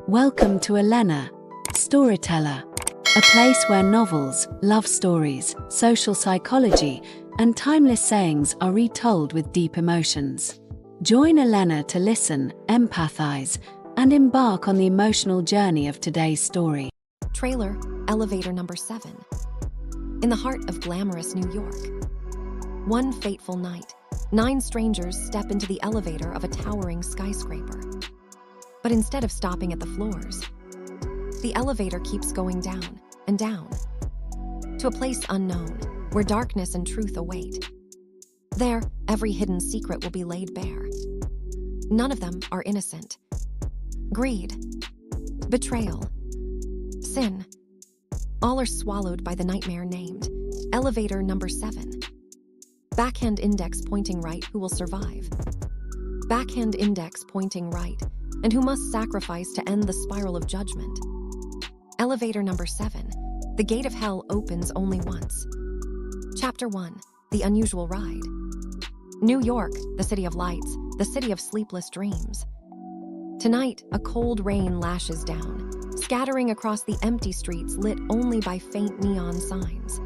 Welcome to Elena, Storyteller, a place where novels, love stories, social psychology, and timeless sayings are retold with deep emotions. Join Elena to listen, empathize, and embark on the emotional journey of today's story. Trailer, Elevator Number 7. In the heart of glamorous New York. One fateful night, 9 strangers step into the elevator of a towering skyscraper. But instead of stopping at the floors, the elevator keeps going down and down, to a place unknown, where darkness and truth await. There, every hidden secret will be laid bare. None of them are innocent. Greed, betrayal, sin, all are swallowed by the nightmare named Elevator Number 7. Backhand index pointing right, who will survive? Backhand index pointing right, and who must sacrifice to end the spiral of judgment? Elevator Number 7. The gate of hell opens only once. Chapter 1. The unusual ride. New York, the city of lights, the city of sleepless dreams. Tonight, a cold rain lashes down, scattering across the empty streets lit only by faint neon signs.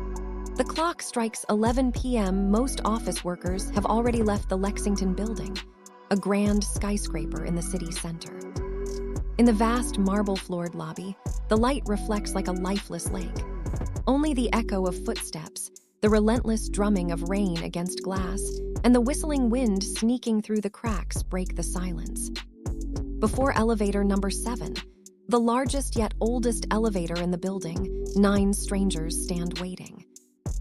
The clock strikes 11 p.m. Most office workers have already left the Lexington building, a grand skyscraper in the city center. In the vast marble-floored lobby, the light reflects like a lifeless lake. Only the echo of footsteps, the relentless drumming of rain against glass, and the whistling wind sneaking through the cracks break the silence. Before Elevator Number 7, the largest yet oldest elevator in the building, 9 strangers stand waiting.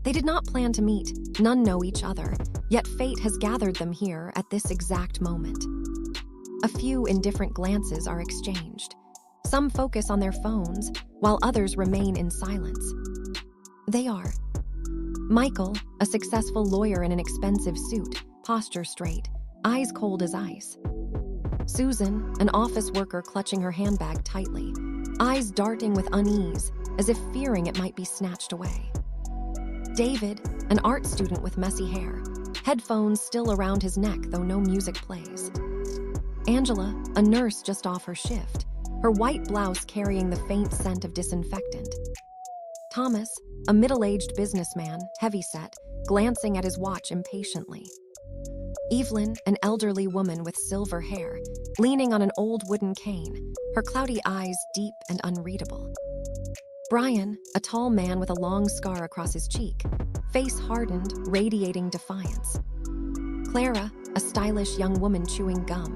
They did not plan to meet, none know each other, yet fate has gathered them here at this exact moment. A few indifferent glances are exchanged. Some focus on their phones, while others remain in silence. They are Michael, a successful lawyer in an expensive suit, posture straight, eyes cold as ice. Susan, an office worker clutching her handbag tightly, eyes darting with unease, as if fearing it might be snatched away. David, an art student with messy hair, headphones still around his neck though no music plays. Angela, a nurse just off her shift, her white blouse carrying the faint scent of disinfectant. Thomas, a middle-aged businessman, heavyset, glancing at his watch impatiently. Evelyn, an elderly woman with silver hair, leaning on an old wooden cane, her cloudy eyes deep and unreadable. Brian, a tall man with a long scar across his cheek, face hardened, radiating defiance. Clara, a stylish young woman chewing gum,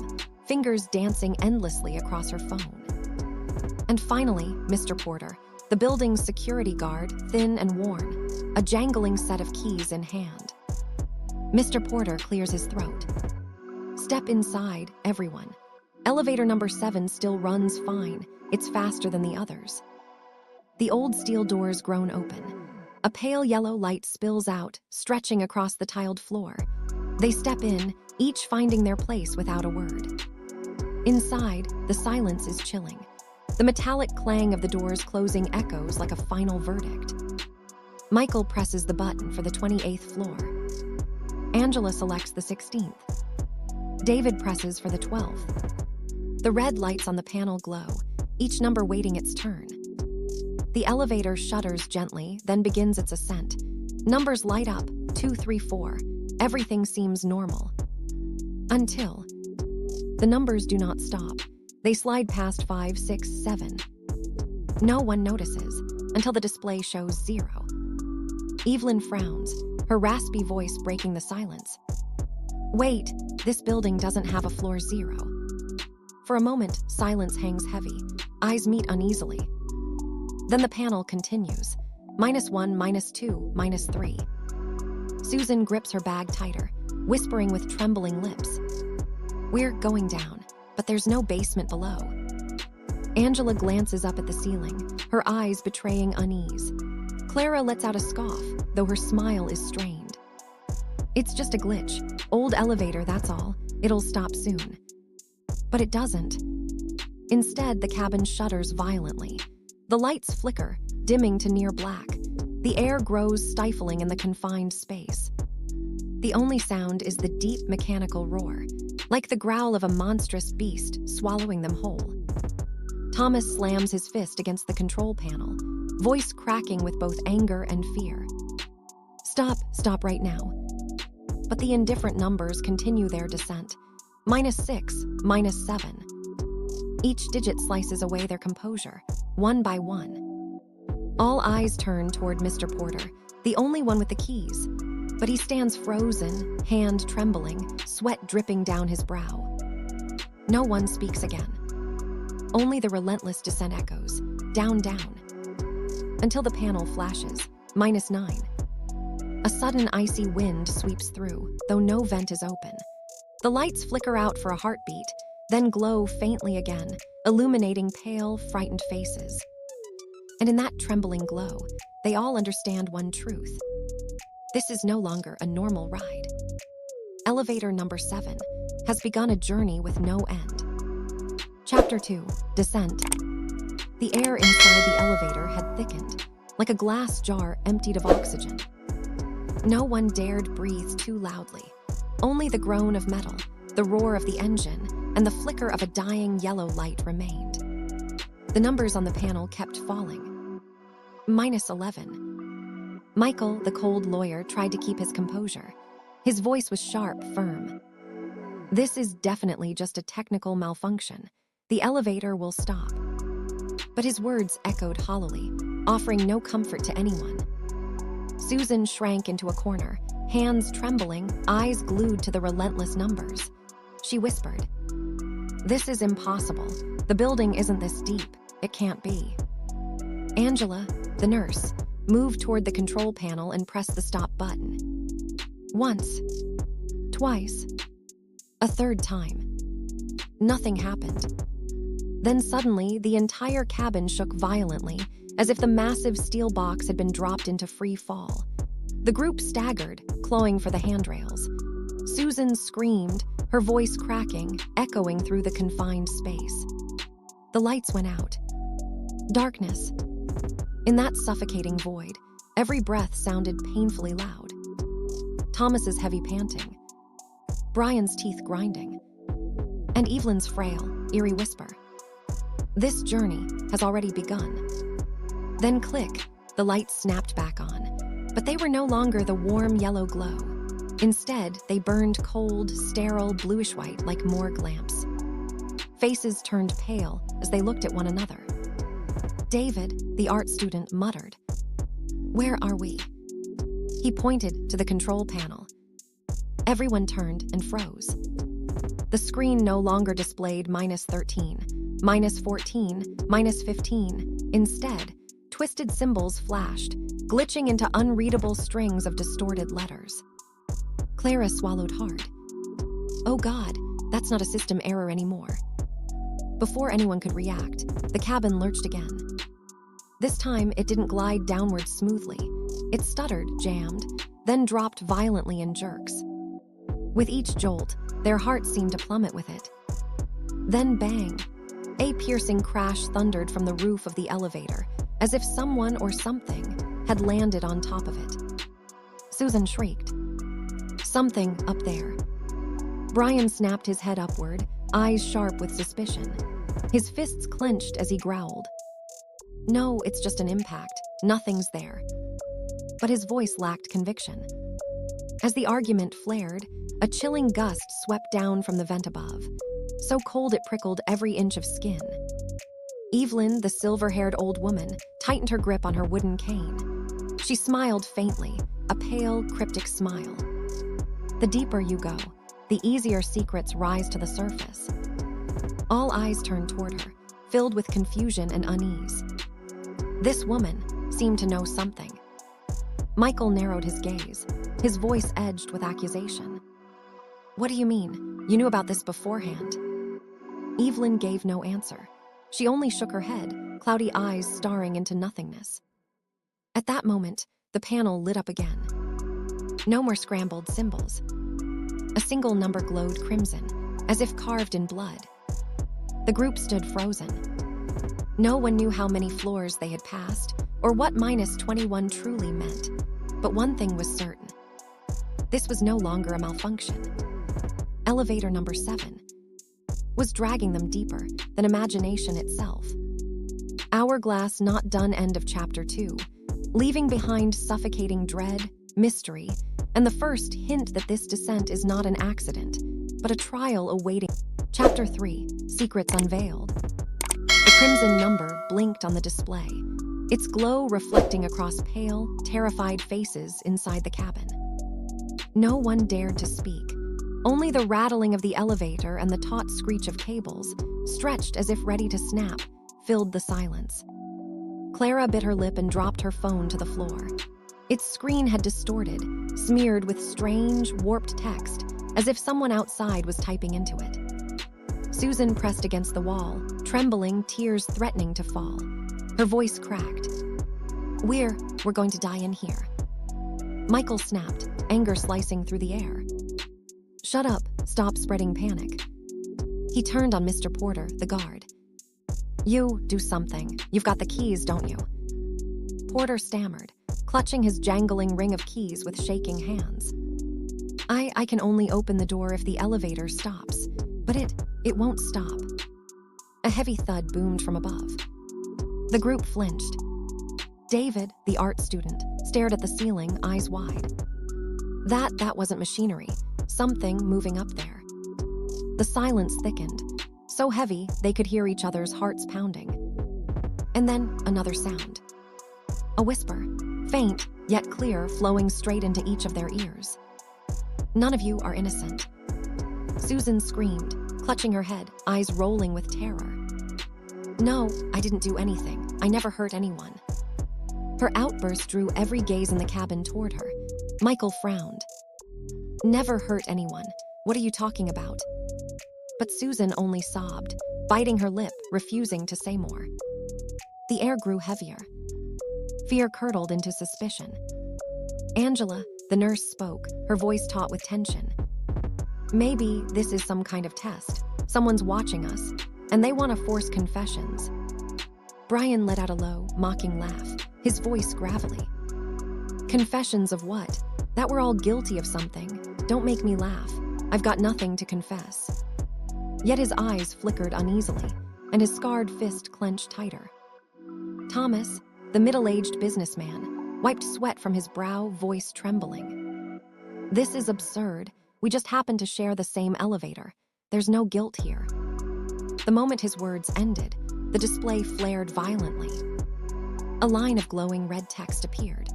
fingers dancing endlessly across her phone. And finally, Mr. Porter, the building's security guard, thin and worn, a jangling set of keys in hand. Mr. Porter clears his throat. Step inside, everyone. Elevator Number 7 still runs fine. It's faster than the others. The old steel doors groan open. A pale yellow light spills out, stretching across the tiled floor. They step in, each finding their place without a word. Inside, the silence is chilling. The metallic clang of the doors closing echoes like a final verdict. Michael presses the button for the 28th floor. Angela selects the 16th. David presses for the 12th. The red lights on the panel glow, each number waiting its turn. The elevator shudders gently, then begins its ascent. Numbers light up, 2, 3, 4. Everything seems normal. Until the numbers do not stop. They slide past 5, 6, 7. No one notices until the display shows 0. Evelyn frowns, her raspy voice breaking the silence. Wait, this building doesn't have a floor 0. For a moment, silence hangs heavy. Eyes meet uneasily. Then the panel continues. -1, -2, -3. Susan grips her bag tighter, whispering with trembling lips. We're going down, but there's no basement below. Angela glances up at the ceiling, her eyes betraying unease. Clara lets out a scoff, though her smile is strained. It's just a glitch. Old elevator, that's all. It'll stop soon. But it doesn't. Instead, the cabin shudders violently. The lights flicker, dimming to near black. The air grows stifling in the confined space. The only sound is the deep mechanical roar, like the growl of a monstrous beast swallowing them whole. Thomas slams his fist against the control panel, voice cracking with both anger and fear. Stop right now. But the indifferent numbers continue their descent. -6, -7. Each digit slices away their composure, one by one. All eyes turn toward Mr. Porter, the only one with the keys. But he stands frozen, hand trembling, sweat dripping down his brow. No one speaks again. Only the relentless descent echoes, down, until the panel flashes, -9. A sudden icy wind sweeps through, though no vent is open. The lights flicker out for a heartbeat, then glow faintly again, illuminating pale, frightened faces. And in that trembling glow, they all understand one truth. This is no longer a normal ride. Elevator number 7 has begun a journey with no end. Chapter 2, Descent. The air inside the elevator had thickened, like a glass jar emptied of oxygen. No one dared breathe too loudly. Only the groan of metal, the roar of the engine, and the flicker of a dying yellow light remained. The numbers on the panel kept falling. -11. Michael, the cold lawyer, tried to keep his composure. His voice was sharp, firm. This is definitely just a technical malfunction. The elevator will stop. But his words echoed hollowly, offering no comfort to anyone. Susan shrank into a corner, hands trembling, eyes glued to the relentless numbers. She whispered, "This is impossible. The building isn't this deep. It can't be." Angela, the nurse, moved toward the control panel and pressed the stop button. Once, twice, a third time. Nothing happened. Then suddenly, the entire cabin shook violently, as if the massive steel box had been dropped into free fall. The group staggered, clawing for the handrails. Susan screamed, her voice cracking, echoing through the confined space. The lights went out. Darkness. In that suffocating void, every breath sounded painfully loud. Thomas's heavy panting. Brian's teeth grinding. And Evelyn's frail, eerie whisper. This journey has already begun. Then click, the lights snapped back on. But they were no longer the warm yellow glow. Instead, they burned cold, sterile, bluish-white like morgue lamps. Faces turned pale as they looked at one another. David, the art student, muttered, "Where are we?" He pointed to the control panel. Everyone turned and froze. The screen no longer displayed -13, -14, -15. Instead, twisted symbols flashed, glitching into unreadable strings of distorted letters. Clara swallowed hard. Oh God, that's not a system error anymore. Before anyone could react, the cabin lurched again. This time, it didn't glide downward smoothly. It stuttered, jammed, then dropped violently in jerks. With each jolt, their hearts seemed to plummet with it. Then bang! A piercing crash thundered from the roof of the elevator, as if someone or something had landed on top of it. Susan shrieked. Something up there. Brian snapped his head upward, eyes sharp with suspicion. His fists clenched as he growled. No, it's just an impact. Nothing's there. But his voice lacked conviction. As the argument flared, a chilling gust swept down from the vent above, so cold it prickled every inch of skin. Evelyn, the silver-haired old woman, tightened her grip on her wooden cane. She smiled faintly, a pale, cryptic smile. The deeper you go, the easier secrets rise to the surface. All eyes turned toward her, filled with confusion and unease. This woman seemed to know something. Michael narrowed his gaze, his voice edged with accusation. What do you mean? You knew about this beforehand? Evelyn gave no answer. She only shook her head, cloudy eyes staring into nothingness. At that moment, the panel lit up again. No more scrambled symbols. A single number glowed crimson, as if carved in blood. The group stood frozen. No one knew how many floors they had passed, or what -21 truly meant. But one thing was certain. This was no longer a malfunction. Elevator number 7 was dragging them deeper than imagination itself. Hourglass not done end of chapter 2, leaving behind suffocating dread, mystery, and the first hint that this descent is not an accident, but a trial awaiting. Chapter 3, Secrets Unveiled. The crimson number blinked on the display, its glow reflecting across pale, terrified faces inside the cabin. No one dared to speak. Only the rattling of the elevator and the taut screech of cables, stretched as if ready to snap, filled the silence. Clara bit her lip and dropped her phone to the floor. Its screen had distorted, smeared with strange, warped text, as if someone outside was typing into it. Susan pressed against the wall, trembling, tears threatening to fall. Her voice cracked. We're going to die in here. Michael snapped, anger slicing through the air. Shut up, stop spreading panic. He turned on Mr. Porter, the guard. You, do something. You've got the keys, don't you? Porter stammered, clutching his jangling ring of keys with shaking hands. I can only open the door if the elevator stops, but it won't stop. A heavy thud boomed from above. The group flinched. David, the art student, stared at the ceiling, eyes wide. That wasn't machinery, something moving up there. The silence thickened, so heavy they could hear each other's hearts pounding. And then another sound. A whisper, faint yet clear, flowing straight into each of their ears. None of you are innocent. Susan screamed, clutching her head, eyes rolling with terror. No, I didn't do anything. I never hurt anyone. Her outburst drew every gaze in the cabin toward her. Michael frowned. Never hurt anyone. What are you talking about? But Susan only sobbed, biting her lip, refusing to say more. The air grew heavier. Fear curdled into suspicion. Angela, the nurse, spoke, her voice taut with tension. Maybe this is some kind of test. Someone's watching us, and they want to force confessions. Brian let out a low, mocking laugh, his voice gravelly. Confessions of what? That we're all guilty of something. Don't make me laugh. I've got nothing to confess. Yet his eyes flickered uneasily, and his scarred fist clenched tighter. Thomas, the middle-aged businessman, wiped sweat from his brow, voice trembling. This is absurd. We just happen to share the same elevator. There's no guilt here. The moment his words ended, the display flared violently. A line of glowing red text appeared.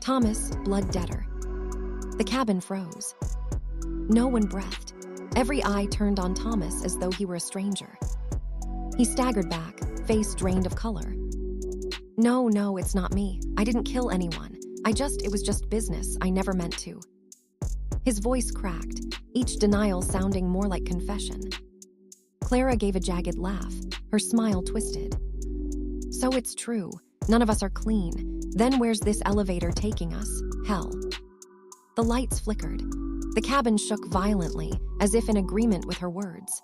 Thomas, blood debtor. The cabin froze. No one breathed. Every eye turned on Thomas as though he were a stranger. He staggered back, face drained of color. No, it's not me. I didn't kill anyone. It was just business. I never meant to. His voice cracked, each denial sounding more like confession. Clara gave a jagged laugh, her smile twisted. So it's true. None of us are clean. Then where's this elevator taking us? Hell. The lights flickered. The cabin shook violently, as if in agreement with her words.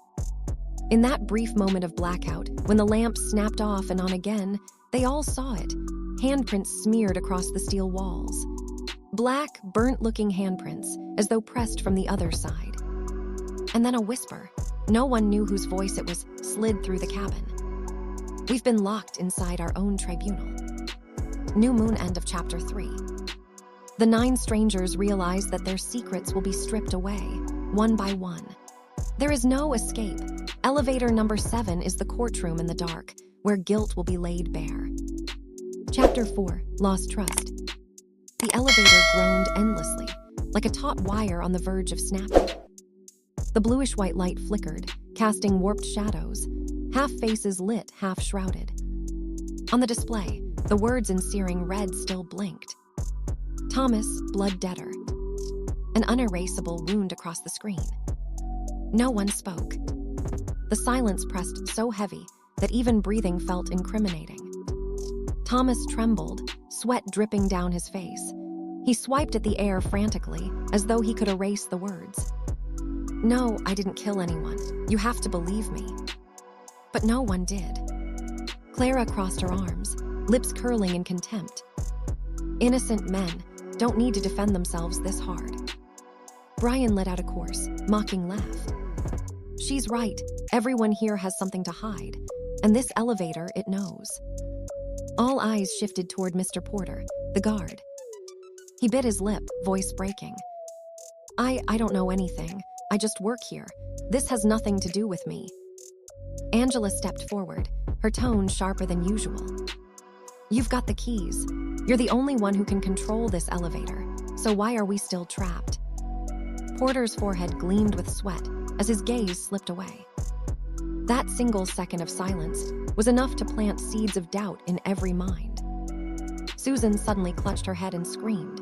In that brief moment of blackout, when the lamp snapped off and on again, they all saw it, handprints smeared across the steel walls. Black, burnt-looking handprints, as though pressed from the other side. And then a whisper. No one knew whose voice it was, slid through the cabin. We've been locked inside our own tribunal. New moon end of chapter 3. The 9 strangers realize that their secrets will be stripped away, one by one. There is no escape. Elevator number 7 is the courtroom in the dark, where guilt will be laid bare. Chapter 4, Lost Trust. The elevator groaned endlessly, like a taut wire on the verge of snapping. The bluish-white light flickered, casting warped shadows, half faces lit, half shrouded. On the display, the words in searing red still blinked. Thomas, blood debtor. An unerasable wound across the screen. No one spoke. The silence pressed so heavy that even breathing felt incriminating. Thomas trembled, sweat dripping down his face. He swiped at the air frantically, as though he could erase the words. No, I didn't kill anyone. You have to believe me. But no one did. Clara crossed her arms, lips curling in contempt. Innocent men don't need to defend themselves this hard. Brian let out a coarse, mocking laugh. She's right. Everyone here has something to hide. And this elevator, it knows. All eyes shifted toward Mr. Porter, the guard. He bit his lip, voice breaking. I don't know anything. I just work here. This has nothing to do with me. Angela stepped forward, her tone sharper than usual. You've got the keys. You're the only one who can control this elevator, so why are we still trapped? Porter's forehead gleamed with sweat as his gaze slipped away. That single second of silence was enough to plant seeds of doubt in every mind. Susan suddenly clutched her head and screamed.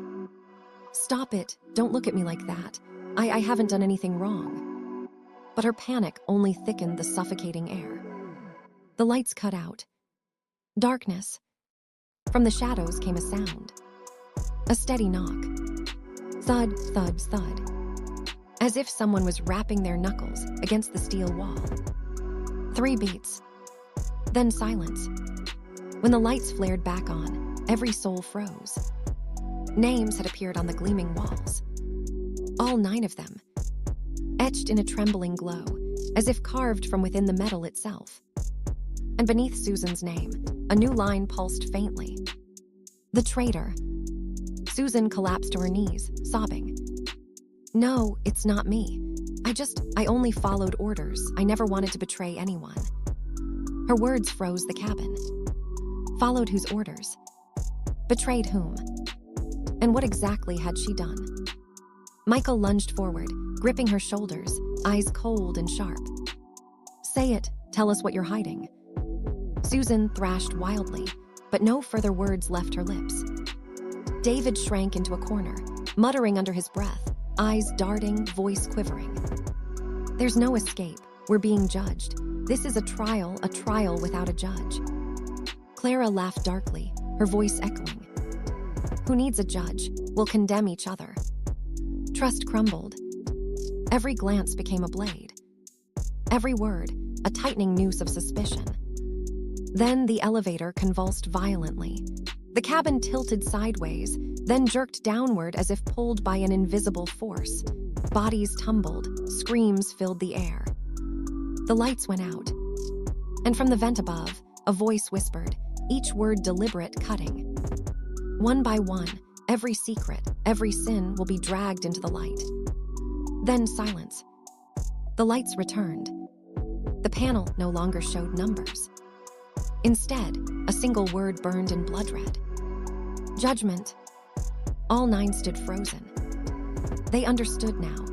Stop it, don't look at me like that. I haven't done anything wrong. But her panic only thickened the suffocating air. The lights cut out. Darkness. From the shadows came a sound. A steady knock. Thud, thud, thud. As if someone was rapping their knuckles against the steel wall. 3 beats. Then silence. When the lights flared back on, every soul froze. Names had appeared on the gleaming walls. All 9 of them. Etched in a trembling glow, as if carved from within the metal itself. And beneath Susan's name, a new line pulsed faintly. The traitor. Susan collapsed to her knees, sobbing. No, it's not me. I only followed orders. I never wanted to betray anyone. Her words froze the cabin. Followed whose orders? Betrayed whom? And what exactly had she done? Michael lunged forward, gripping her shoulders, eyes cold and sharp. Say it, tell us what you're hiding. Susan thrashed wildly, but no further words left her lips. David shrank into a corner, muttering under his breath, eyes darting, voice quivering. There's no escape. We're being judged. This is a trial without a judge. Clara laughed darkly, her voice echoing. Who needs a judge? We'll condemn each other. Trust crumbled. Every glance became a blade. Every word, a tightening noose of suspicion. Then the elevator convulsed violently. The cabin tilted sideways, then jerked downward as if pulled by an invisible force. Bodies tumbled, screams filled the air. The lights went out. And from the vent above, a voice whispered, each word deliberate, cutting. One by one, every secret, every sin will be dragged into the light. Then silence. The lights returned. The panel no longer showed numbers. Instead, a single word burned in blood red. Judgment. All 9 stood frozen. They understood now.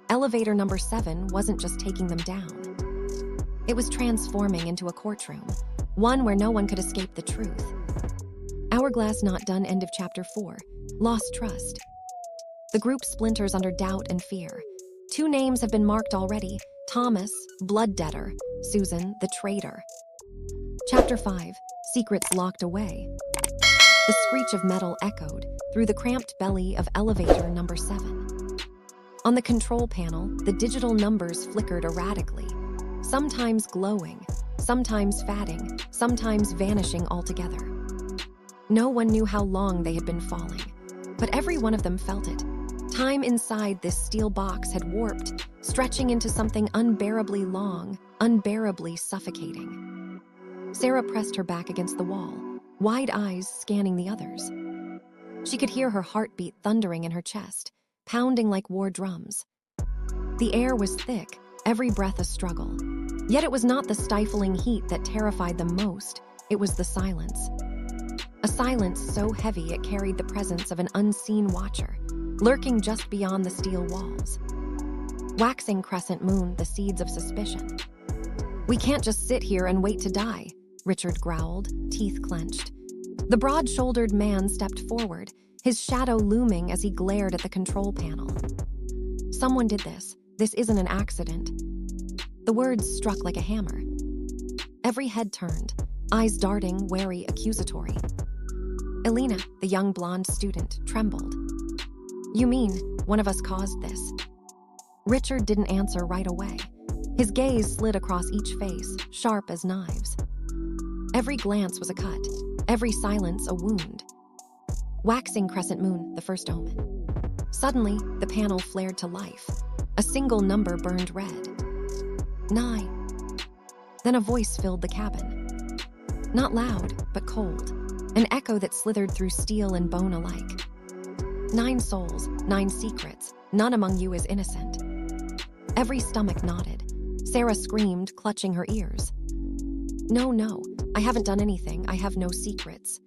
Elevator number 7 wasn't just taking them down. It was transforming into a courtroom, one where no one could escape the truth. Hourglass not done. End of chapter 4. Lost trust. The group splinters under doubt and fear. 2 names have been marked already. Thomas, blood debtor. Susan, the traitor. Chapter 5. Secrets locked away. The screech of metal echoed through the cramped belly of elevator number 7. On the control panel, the digital numbers flickered erratically, sometimes glowing, sometimes fading, sometimes vanishing altogether. No one knew how long they had been falling, but every one of them felt it. Time inside this steel box had warped, stretching into something unbearably long, unbearably suffocating. Sarah pressed her back against the wall, wide eyes scanning the others. She could hear her heartbeat thundering in her chest, pounding like war drums. The air was thick, every breath a struggle. Yet it was not the stifling heat that terrified them most, it was the silence. A silence so heavy it carried the presence of an unseen watcher, lurking just beyond the steel walls. Waxing crescent moon the seeds of suspicion. We can't just sit here and wait to die, Richard growled, teeth clenched. The broad-shouldered man stepped forward, his shadow looming as he glared at the control panel. Someone did this. This isn't an accident. The words struck like a hammer. Every head turned, eyes darting, wary, accusatory. Elena, the young blonde student, trembled. You mean, one of us caused this? Richard didn't answer right away. His gaze slid across each face, sharp as knives. Every glance was a cut, every silence a wound. Waxing crescent moon, the first omen. Suddenly, the panel flared to life. A single number burned red. 9. Then a voice filled the cabin. Not loud, but cold, an echo that slithered through steel and bone alike. 9 souls, 9 secrets, none among you is innocent. Every stomach nodded. Sarah screamed, clutching her ears. No, I haven't done anything, I have no secrets.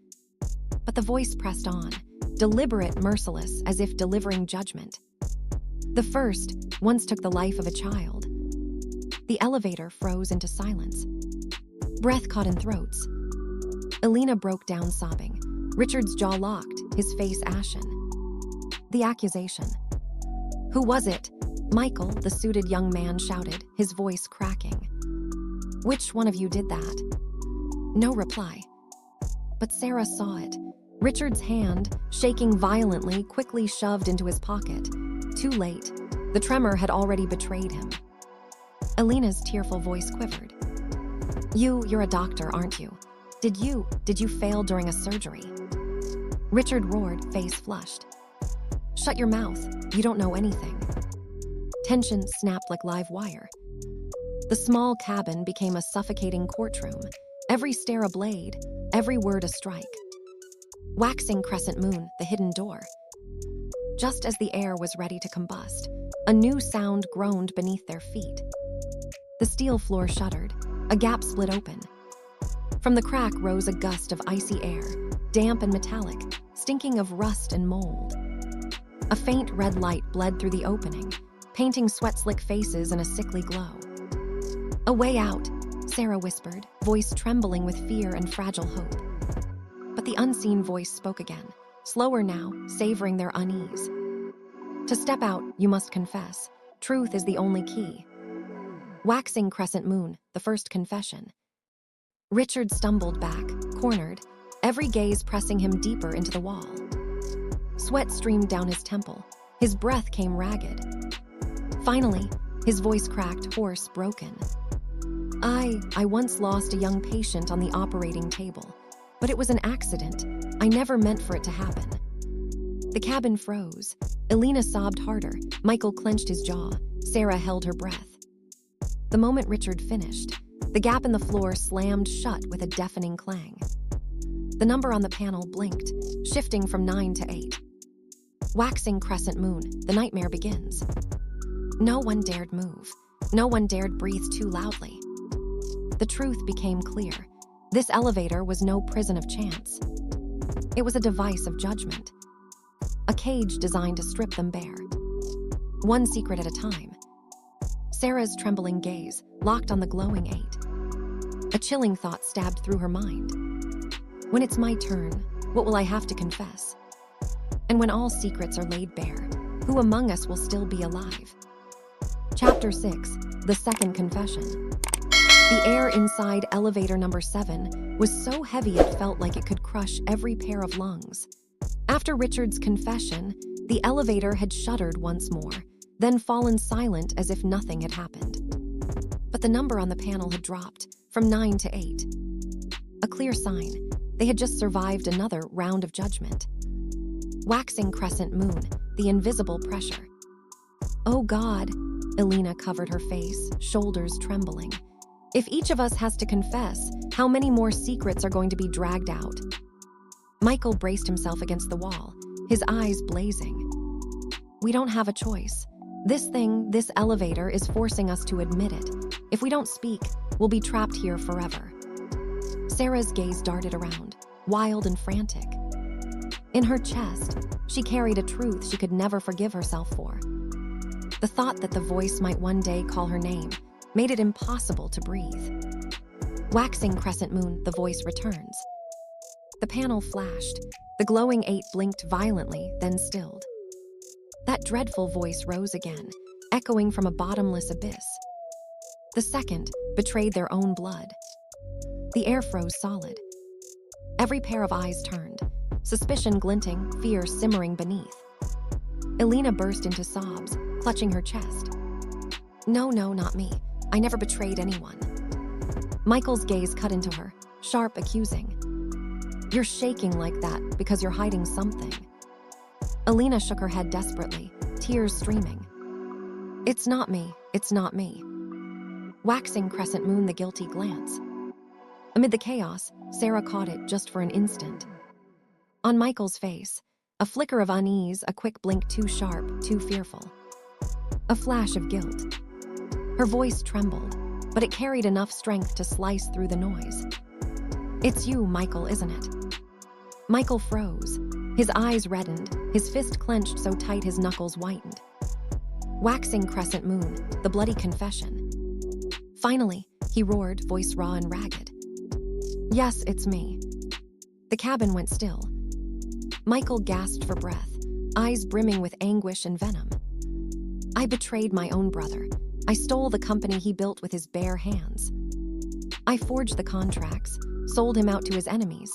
But the voice pressed on, deliberate, merciless, as if delivering judgment. The first once took the life of a child. The elevator froze into silence. Breath caught in throats. Elena broke down sobbing. Richard's jaw locked, his face ashen. The accusation. Who was it? Michael, the suited young man, shouted, his voice cracking. Which one of you did that? No reply. But Sarah saw it. Richard's hand, shaking violently, quickly shoved into his pocket. Too late. The tremor had already betrayed him. Elena's tearful voice quivered. You're a doctor, aren't you? Did you fail during a surgery? Richard roared, face flushed. Shut your mouth, you don't know anything. Tension snapped like live wire. The small cabin became a suffocating courtroom, every stare a blade, every word a strike. Waxing crescent moon, the hidden door. Just as the air was ready to combust, a new sound groaned beneath their feet. The steel floor shuddered, a gap split open. From the crack rose a gust of icy air, damp and metallic, stinking of rust and mold. A faint red light bled through the opening, painting sweat-slick faces in a sickly glow. A way out, Sarah whispered, voice trembling with fear and fragile hope. But the unseen voice spoke again, slower now, savoring their unease. To step out, you must confess. Truth is the only key. Waxing crescent moon, the first confession. Richard stumbled back, cornered, every gaze pressing him deeper into the wall. Sweat streamed down his temple. His breath came ragged. Finally, his voice cracked, hoarse, broken. I once lost a young patient on the operating table, but it was an accident. I never meant for it to happen. The cabin froze. Elena sobbed harder. Michael clenched his jaw. Sarah held her breath. The moment Richard finished, the gap in the floor slammed shut with a deafening clang. The number on the panel blinked, shifting from 9 to 8. Waxing crescent moon, the nightmare begins. No one dared move. No one dared breathe too loudly. The truth became clear. This elevator was no prison of chance. It was a device of judgment. A cage designed to strip them bare. One secret at a time. Sarah's trembling gaze locked on the glowing 8. A chilling thought stabbed through her mind. When it's my turn, what will I have to confess? And when all secrets are laid bare, who among us will still be alive? Chapter 6, The Second Confession. The air inside elevator number 7 was so heavy it felt like it could crush every pair of lungs. After Richard's confession, the elevator had shuddered once more, then fallen silent as if nothing had happened. But the number on the panel had dropped, from 9 to 8. A clear sign. They had just survived another round of judgment. Waxing crescent moon, the invisible pressure. Oh God, Elena covered her face, shoulders trembling. If each of us has to confess, how many more secrets are going to be dragged out? Michael braced himself against the wall, his eyes blazing. We don't have a choice. This elevator is forcing us to admit it. If we don't speak, we'll be trapped here forever. Sarah's gaze darted around, wild and frantic. In her chest, she carried a truth she could never forgive herself for. The thought that the voice might one day call her name made it impossible to breathe. Waxing crescent moon, the voice returns. The panel flashed. The glowing 8 blinked violently, then stilled. That dreadful voice rose again, echoing from a bottomless abyss. The second betrayed their own blood. The air froze solid. Every pair of eyes turned, suspicion glinting, fear simmering beneath. Elena burst into sobs, clutching her chest. No, not me. I never betrayed anyone. Michael's gaze cut into her, sharp, accusing. You're shaking like that because you're hiding something. Elena shook her head desperately, tears streaming. It's not me. Waxing crescent moon, the guilty glance. Amid the chaos, Sarah caught it just for an instant. On Michael's face, a flicker of unease, a quick blink too sharp, too fearful. A flash of guilt. Her voice trembled, but it carried enough strength to slice through the noise. "It's you, Michael, isn't it?" Michael froze. His eyes reddened, his fist clenched so tight his knuckles whitened. Waxing crescent moon, the bloody confession. Finally, he roared, voice raw and ragged. "Yes, it's me." The cabin went still. Michael gasped for breath, eyes brimming with anguish and venom. "I betrayed my own brother. I stole the company he built with his bare hands. I forged the contracts, sold him out to his enemies.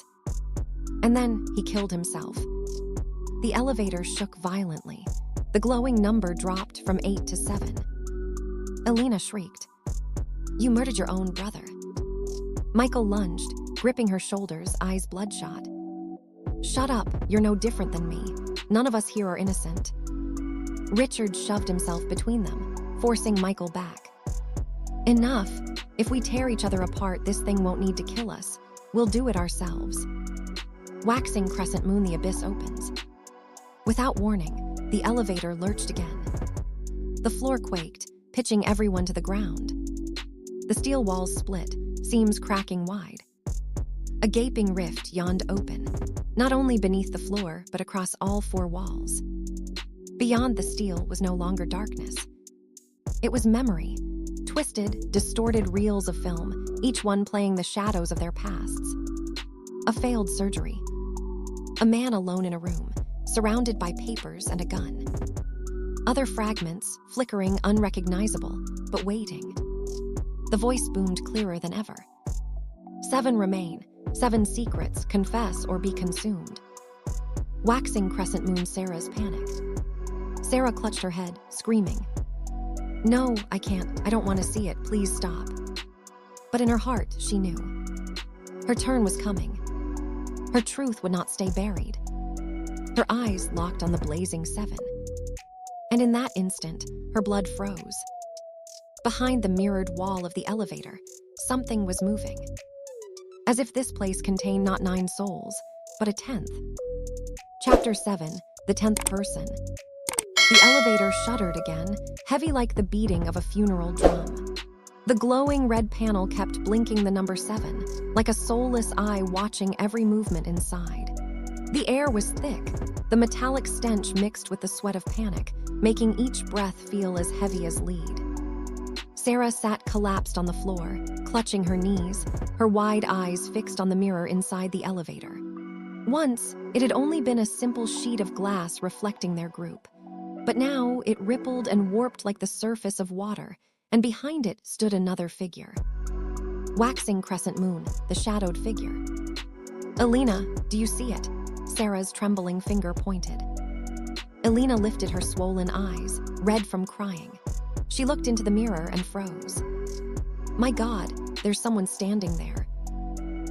And then he killed himself." The elevator shook violently. The glowing number dropped from 8 to 7. Elena shrieked. "You murdered your own brother." Michael lunged, gripping her shoulders, eyes bloodshot. "Shut up, you're no different than me. None of us here are innocent." Richard shoved himself between them, forcing Michael back. "Enough. If we tear each other apart, this thing won't need to kill us. We'll do it ourselves." Waxing crescent moon, the abyss opens. Without warning, the elevator lurched again. The floor quaked, pitching everyone to the ground. The steel walls split, seams cracking wide. A gaping rift yawned open, not only beneath the floor, but across all 4 walls. Beyond the steel was no longer darkness. It was memory, twisted, distorted reels of film, each one playing the shadows of their pasts. A failed surgery. A man alone in a room, surrounded by papers and a gun. Other fragments, flickering, unrecognizable, but waiting. The voice boomed clearer than ever. 7 remain, 7 secrets, confess or be consumed. Waxing crescent moon, Sarah's panic. Sarah clutched her head, screaming. "No, I can't. I don't want to see it. Please stop." But in her heart, she knew. Her turn was coming. Her truth would not stay buried. Her eyes locked on the blazing 7. And in that instant, her blood froze. Behind the mirrored wall of the elevator, something was moving. As if this place contained not 9 souls, but a 10th. Chapter 7, the 10th person. The elevator shuddered again, heavy like the beating of a funeral drum. The glowing red panel kept blinking the number 7, like a soulless eye watching every movement inside. The air was thick, the metallic stench mixed with the sweat of panic, making each breath feel as heavy as lead. Sarah sat collapsed on the floor, clutching her knees, her wide eyes fixed on the mirror inside the elevator. Once, it had only been a simple sheet of glass reflecting their group. But now it rippled and warped like the surface of water, and behind it stood another figure. Waxing crescent moon, the shadowed figure. "Elena, do you see it?" Sarah's trembling finger pointed. Elena lifted her swollen eyes, red from crying. She looked into the mirror and froze. "My God, there's someone standing there."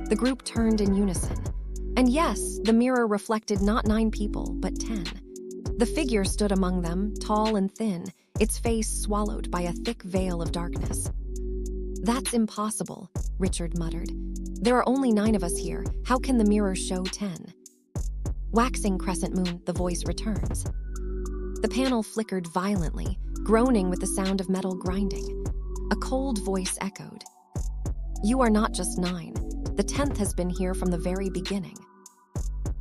The group turned in unison. And yes, the mirror reflected not 9 people, but 10. The figure stood among them, tall and thin, its face swallowed by a thick veil of darkness. "That's impossible," Richard muttered. "There are only 9 of us here. How can the mirror show 10? Waxing crescent moon, the voice returns. The panel flickered violently, groaning with the sound of metal grinding. A cold voice echoed. "You are not just 9. The 10th has been here from the very beginning."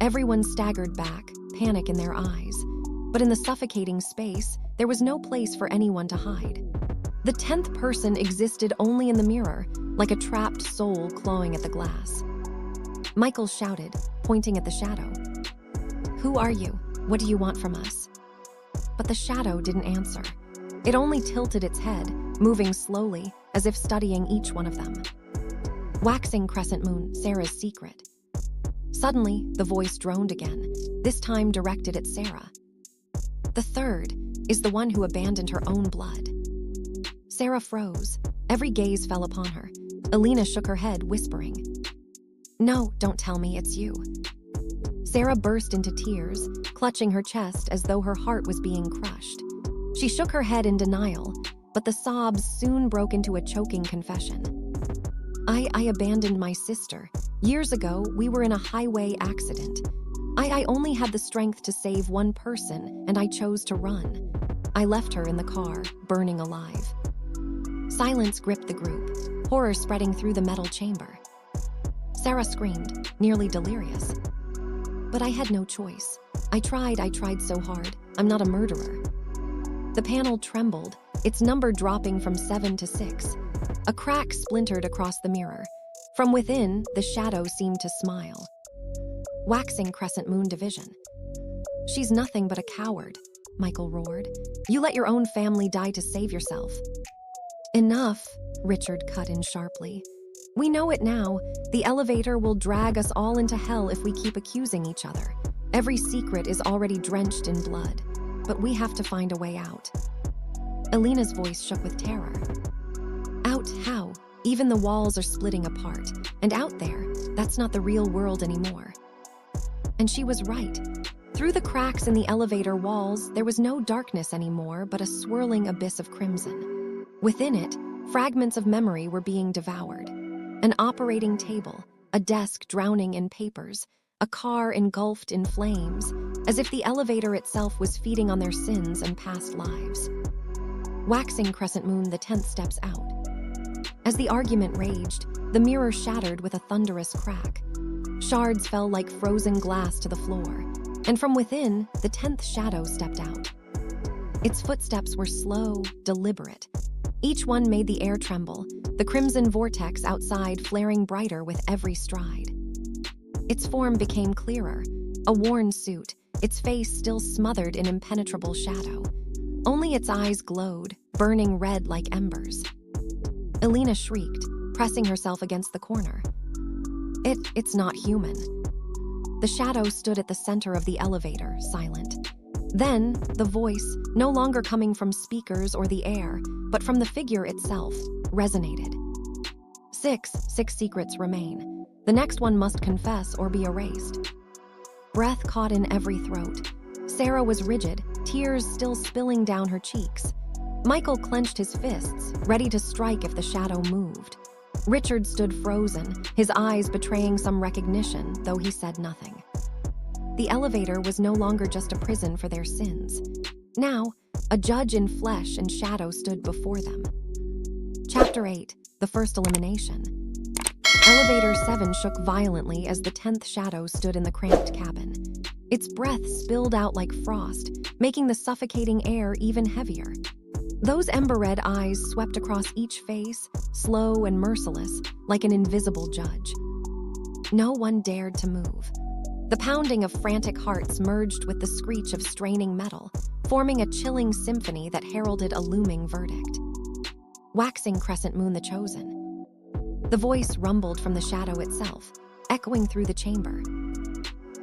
Everyone staggered back, panic in their eyes. But in the suffocating space, there was no place for anyone to hide. The 10th person existed only in the mirror, like a trapped soul clawing at the glass. Michael shouted, pointing at the shadow. "Who are you? What do you want from us?" But the shadow didn't answer. It only tilted its head, moving slowly, as if studying each one of them. Waxing crescent moon, Sarah's secret. Suddenly, the voice droned again, this time directed at Sarah. "The 3rd is the one who abandoned her own blood." Sarah froze. Every gaze fell upon her. Elena shook her head, whispering, "No, don't tell me it's you." Sarah burst into tears, clutching her chest as though her heart was being crushed. She shook her head in denial, but the sobs soon broke into a choking confession. I abandoned my sister, Years ago, we were in a highway accident. I only had the strength to save one person, and I chose to run. I left her in the car, burning alive. Silence gripped the group, horror spreading through the metal chamber. Sarah screamed, nearly delirious. But I had no choice. I tried so hard. I'm not a murderer. The panel trembled, its number dropping from 7 to 6. A crack splintered across the mirror. From within, the shadow seemed to smile. Waxing crescent moon division. She's nothing but a coward, Michael roared. You let your own family die to save yourself. Enough, Richard cut in sharply. We know it now. The elevator will drag us all into hell if we keep accusing each other. Every secret is already drenched in blood, but we have to find a way out. Elena's voice shook with terror. Out how? Even the walls are splitting apart, and out there, that's not the real world anymore. And she was right. Through the cracks in the elevator walls, there was no darkness anymore, but a swirling abyss of crimson. Within it, fragments of memory were being devoured. An operating table, a desk drowning in papers, a car engulfed in flames, as if the elevator itself was feeding on their sins and past lives. Waxing crescent moon, the 10th steps out. As the argument raged, the mirror shattered with a thunderous crack. Shards fell like frozen glass to the floor, and from within, the 10th shadow stepped out. Its footsteps were slow, deliberate. Each one made the air tremble, the crimson vortex outside flaring brighter with every stride. Its form became clearer, a worn suit, its face still smothered in impenetrable shadow. Only its eyes glowed, burning red like embers. Elena shrieked, pressing herself against the corner. It's not human. The shadow stood at the center of the elevator, silent. Then, the voice, no longer coming from speakers or the air, but from the figure itself, resonated. Six secrets remain. The next one must confess or be erased. Breath caught in every throat. Sarah was rigid, tears still spilling down her cheeks. Michael clenched his fists, ready to strike if the shadow moved. Richard stood frozen, his eyes betraying some recognition, though he said nothing. The elevator was no longer just a prison for their sins. Now, a judge in flesh and shadow stood before them. Chapter 8, The First Elimination. Elevator 7 shook violently as the 10th shadow stood in the cramped cabin. Its breath spilled out like frost, making the suffocating air even heavier. Those ember-red eyes swept across each face, slow and merciless, like an invisible judge. No one dared to move. The pounding of frantic hearts merged with the screech of straining metal, forming a chilling symphony that heralded a looming verdict. Waxing crescent moon, the chosen. The voice rumbled from the shadow itself, echoing through the chamber.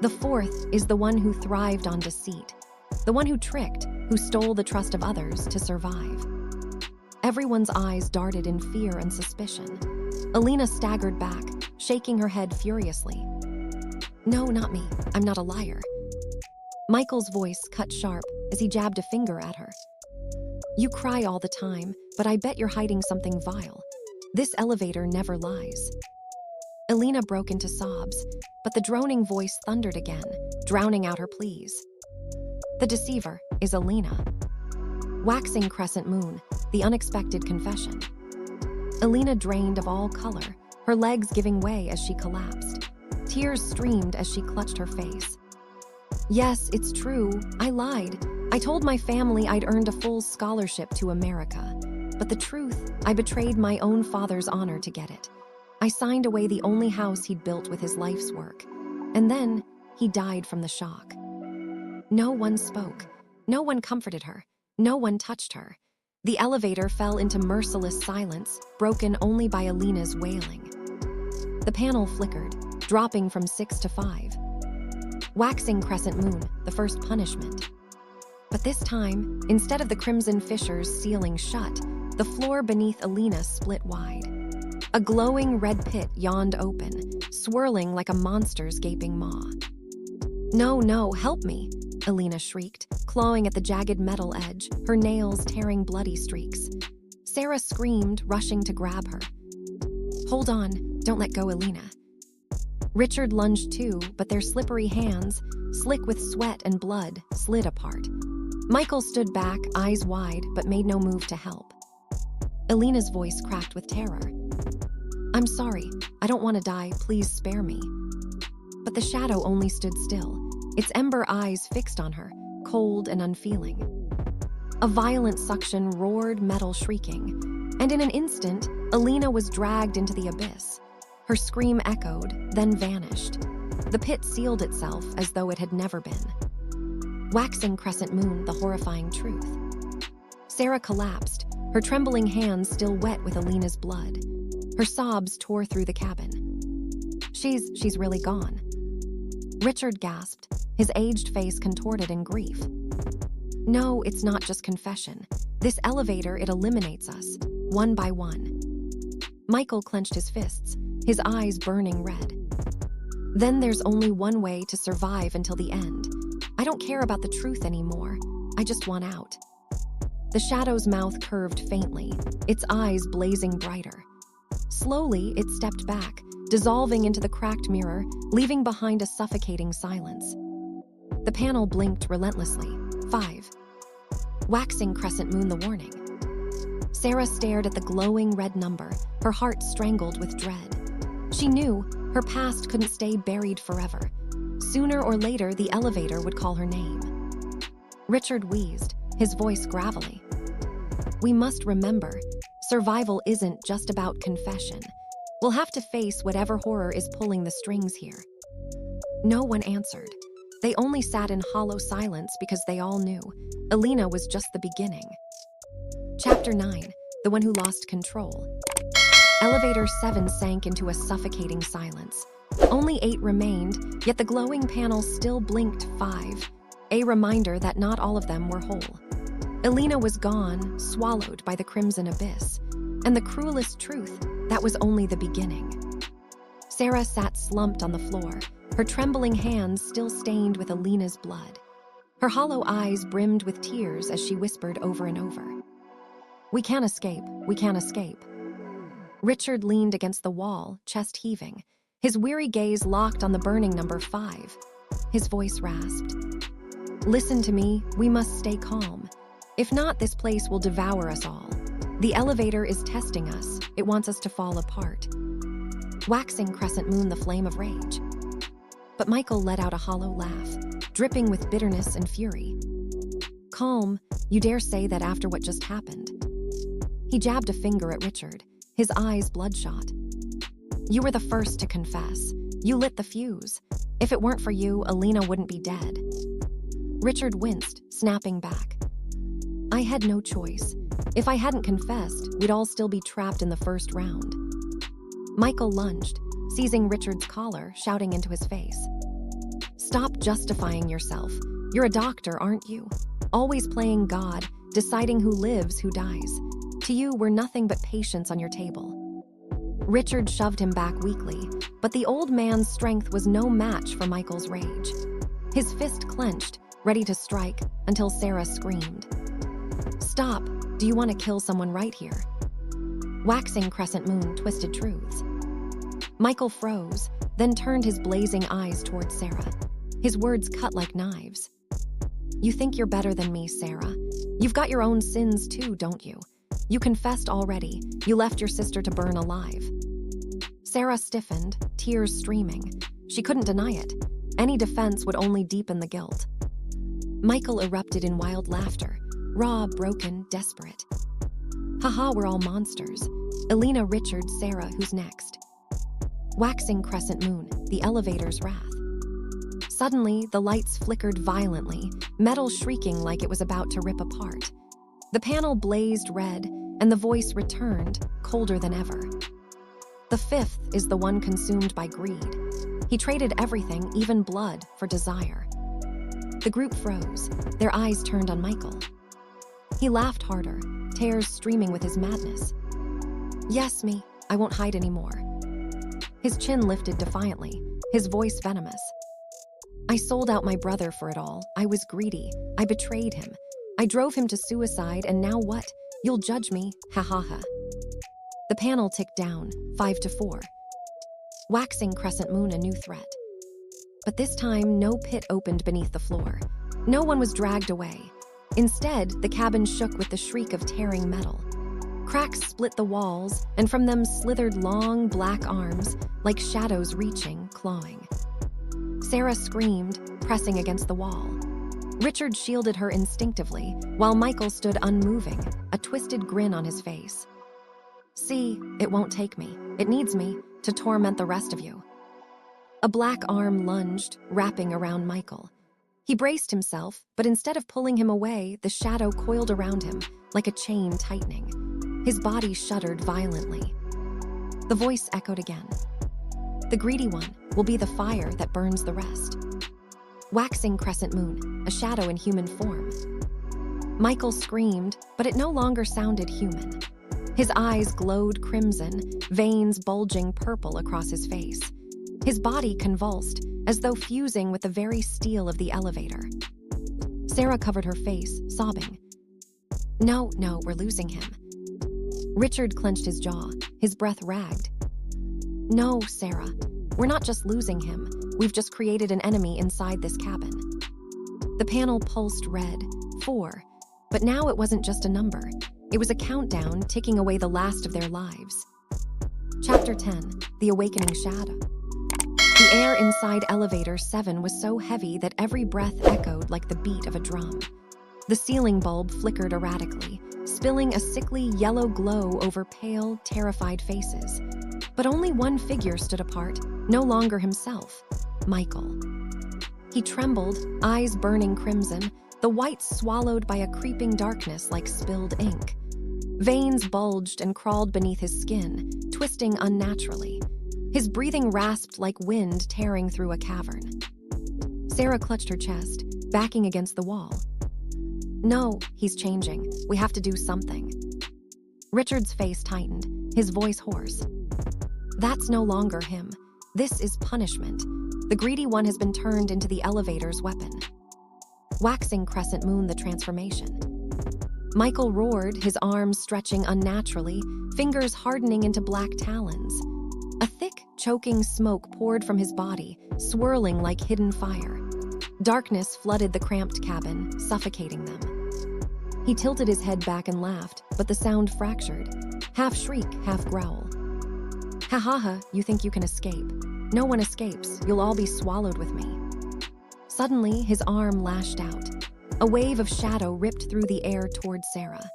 The fourth is the one who thrived on deceit, the one who tricked, who stole the trust of others to survive. Everyone's eyes darted in fear and suspicion. Elena staggered back, shaking her head furiously. No, not me. I'm not a liar. Michael's voice cut sharp as he jabbed a finger at her. You cry all the time, but I bet you're hiding something vile. This elevator never lies. Elena broke into sobs, but the droning voice thundered again, drowning out her pleas. The deceiver is Elena. Waxing crescent moon, the unexpected confession. Elena drained of all color, her legs giving way as she collapsed. Tears streamed as she clutched her face. Yes, it's true. I lied. I told my family I'd earned a full scholarship to America. But the truth, I betrayed my own father's honor to get it. I signed away the only house he'd built with his life's work. And then, he died from the shock. No one spoke. No one comforted her. No one touched her. The elevator fell into merciless silence, broken only by Elena's wailing. The panel flickered, dropping from 6 to 5. Waxing crescent moon, the first punishment. But this time, instead of the crimson fissures sealing shut, the floor beneath Elena split wide. A glowing red pit yawned open, swirling like a monster's gaping maw. No, help me, Elena shrieked, clawing at the jagged metal edge, her nails tearing bloody streaks. Sarah screamed, rushing to grab her. Hold on, don't let go, Elena. Richard lunged too, but their slippery hands, slick with sweat and blood, slid apart. Michael stood back, eyes wide, but made no move to help. Elena's voice cracked with terror. "I'm sorry. I don't want to die. Please spare me." But the shadow only stood still, its ember eyes fixed on her, cold and unfeeling. A violent suction roared, metal shrieking, and in an instant, Elena was dragged into the abyss. Her scream echoed, then vanished. The pit sealed itself as though it had never been. Waxing crescent moon, the horrifying truth. Sarah collapsed, her trembling hands still wet with Elena's blood. Her sobs tore through the cabin. She's really gone." Richard gasped, his aged face contorted in grief. "No, it's not just confession. This elevator, it eliminates us, one by one." Michael clenched his fists, his eyes burning red. "Then there's only one way to survive until the end. I don't care about the truth anymore. I just want out." The shadow's mouth curved faintly, its eyes blazing brighter. Slowly, it stepped back, dissolving into the cracked mirror, leaving behind a suffocating silence. The panel blinked relentlessly. 5. Waxing crescent moon, the warning. Sarah stared at the glowing red number, her heart strangled with dread. She knew her past couldn't stay buried forever. Sooner or later, the elevator would call her name. Richard wheezed, his voice gravelly. "We must remember, survival isn't just about confession. We'll have to face whatever horror is pulling the strings here." No one answered. They only sat in hollow silence because they all knew Elena was just the beginning. Chapter 9, The One Who Lost Control. Elevator 7 sank into a suffocating silence. Only 8 remained, yet the glowing panel still blinked 5, a reminder that not all of them were whole. Elena was gone, swallowed by the crimson abyss, and the cruelest truth, that was only the beginning. Sarah sat slumped on the floor, her trembling hands still stained with Elena's blood. Her hollow eyes brimmed with tears as she whispered over and over, "We can't escape, we can't escape." Richard leaned against the wall, chest heaving, his weary gaze locked on the burning number 5. His voice rasped, "Listen to me, we must stay calm. If not, this place will devour us all. The elevator is testing us, it wants us to fall apart." Waxing crescent moon, the flame of rage. But Michael let out a hollow laugh, dripping with bitterness and fury. "Calm, you dare say that after what just happened?" He jabbed a finger at Richard, his eyes bloodshot. "You were the first to confess. You lit the fuse. If it weren't for you, Elena wouldn't be dead." Richard winced, snapping back. "I had no choice. If I hadn't confessed, we'd all still be trapped in the first round." Michael lunged, seizing Richard's collar, shouting into his face, "Stop justifying yourself. You're a doctor, aren't you? Always playing God, deciding who lives, who dies. To you, we're nothing but patients on your table." Richard shoved him back weakly, but the old man's strength was no match for Michael's rage. His fist clenched, ready to strike, until Sarah screamed, "Stop! Do you want to kill someone right here?" Waxing crescent moon, twisted truths. Michael froze, then turned his blazing eyes toward Sarah. His words cut like knives. "You think you're better than me, Sarah. You've got your own sins too, don't you? You confessed already. You left your sister to burn alive." Sarah stiffened, tears streaming. She couldn't deny it. Any defense would only deepen the guilt. Michael erupted in wild laughter, raw, broken, desperate. "Haha, we're all monsters. Elena, Richard, Sarah, who's next?" Waxing crescent moon, the elevator's wrath. Suddenly, the lights flickered violently, metal shrieking like it was about to rip apart. The panel blazed red, and the voice returned, colder than ever. "The 5th is the one consumed by greed. He traded everything, even blood, for desire." The group froze, their eyes turned on Michael. He laughed harder, tears streaming with his madness. "Yes, me, I won't hide anymore." His chin lifted defiantly, his voice venomous. "I sold out my brother for it all. I was greedy. I betrayed him. I drove him to suicide, and now what? You'll judge me, ha ha ha." The panel ticked down, 5 to 4. waxing crescent moon a new threat. But this time, no pit opened beneath the floor. No one was dragged away. Instead, the cabin shook with the shriek of tearing metal. Cracks split the walls, and from them slithered long, black arms, like shadows reaching, clawing. Sarah screamed, pressing against the wall. Richard shielded her instinctively, while Michael stood unmoving, a twisted grin on his face. "See, it won't take me. It needs me to torment the rest of you." A black arm lunged, wrapping around Michael. He braced himself, but instead of pulling him away, the shadow coiled around him, like a chain tightening. His body shuddered violently. The voice echoed again. "The greedy one will be the fire that burns the rest." Waxing crescent moon, a shadow in human form. Michael screamed, but it no longer sounded human. His eyes glowed crimson, veins bulging purple across his face. His body convulsed, as though fusing with the very steel of the elevator. Sarah covered her face, sobbing. No, we're losing him." Richard clenched his jaw, his breath ragged. "No, Sarah, we're not just losing him. We've just created an enemy inside this cabin." The panel pulsed red, 4, but now it wasn't just a number. It was a countdown ticking away the last of their lives. Chapter 10, The Awakening Shadow. The air inside elevator 7 was so heavy that every breath echoed like the beat of a drum. The ceiling bulb flickered erratically, spilling a sickly yellow glow over pale, terrified faces. But only one figure stood apart, no longer himself, Michael. He trembled, eyes burning crimson, the whites swallowed by a creeping darkness like spilled ink. Veins bulged and crawled beneath his skin, twisting unnaturally. His breathing rasped like wind tearing through a cavern. Sarah clutched her chest, backing against the wall. "No, he's changing. We have to do something." Richard's face tightened, his voice hoarse. "That's no longer him. This is punishment. The greedy one has been turned into the elevator's weapon." Waxing crescent moon the transformation. Michael roared, his arms stretching unnaturally, fingers hardening into black talons. A thick, choking smoke poured from his body, swirling like hidden fire. Darkness flooded the cramped cabin, suffocating them. He tilted his head back and laughed, but the sound fractured, half shriek, half growl. "Ha ha ha, you think you can escape. No one escapes, you'll all be swallowed with me." Suddenly, his arm lashed out. A wave of shadow ripped through the air toward Sarah.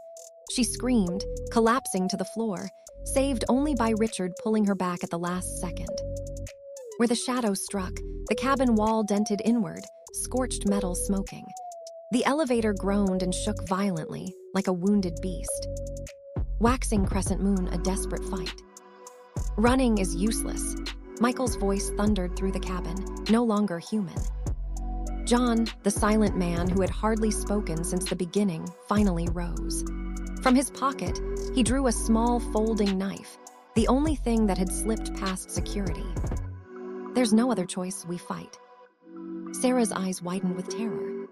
She screamed, collapsing to the floor, saved only by Richard pulling her back at the last second. Where the shadow struck, the cabin wall dented inward, scorched metal smoking. The elevator groaned and shook violently, like a wounded beast. Waxing crescent moon a desperate fight. "Running is useless." Michael's voice thundered through the cabin, no longer human. John, the silent man who had hardly spoken since the beginning, finally rose. From his pocket, he drew a small folding knife, the only thing that had slipped past security. "There's no other choice, we fight." Sarah's eyes widened with terror.